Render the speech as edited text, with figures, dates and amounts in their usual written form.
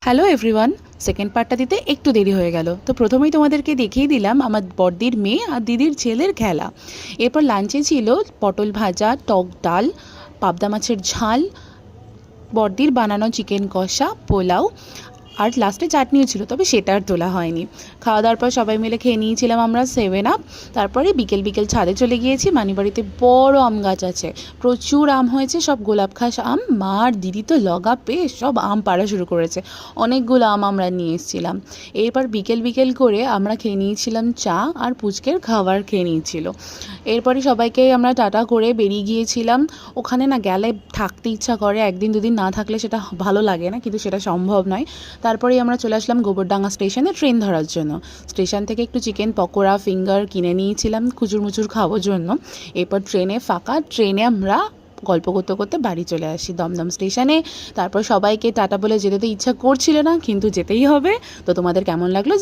Hello everyone, second পার্টটা দিতে একটু দেরি হয়ে গেল। তো প্রথমেই তোমাদেরকে দেখিয়ে দিলাম আমার বড়দির মেয়ে আর দিদির ছেলের খেলা। এরপর লাঞ্চে ছিল পটল ভাজা, টক ডাল, পাবদা মাছের ঝাল, বড়দির বানানো চিকেন কষা, পোলাও আর লাস্টে চাটনিও ছিল, তবে সেটা আর তোলা হয়নি। খাওয়া দাওয়ার পর সবাই মিলে খেয়ে নিয়েছিলাম আমরা 7 আপ। তারপরে বিকেল বিকেল ছাদে চলে গিয়েছি। মানিবাড়িতে বড় আম গাছ আছে, প্রচুর আম হয়েছে, সব গোলাপ খাস আম। মা আর দিদি তো লগা পেয়ে সব আম পাড়া শুরু করেছে। অনেকগুলো আম আমরা নিয়ে এসেছিলাম। এরপর বিকেল বিকেল করে আমরা খেয়ে নিয়েছিলাম চা, আর পুচকের খাবার খেয়ে নিয়েছিল। এরপরে সবাইকে আমরা টাটা করে বেরিয়ে গিয়েছিলাম। ওখানে না গেলে থাকতে ইচ্ছা করে, একদিন দুদিন না থাকলে সেটা ভালো লাগে না, কিন্তু সেটা সম্ভব নয়। তারপরেই আমরা চলে আসলাম গোবরডাঙ্গা স্টেশনে ট্রেন ধরার জন্য। স্টেশন থেকে একটু চিকেন পকোড়া, ফিঙ্গার কিনে নিয়েছিলাম খুচুর মুচুর খাওয়ার জন্য। এরপর ট্রেনে ফাঁকা, ট্রেনে আমরা গল্প করতে করতে বাড়ি চলে আসি দমদম স্টেশনে। তারপর সবাইকে টাটা বলে যেতে তো ইচ্ছা করছিল না, কিন্তু যেতেই হবে। তো তোমাদের কেমন লাগলো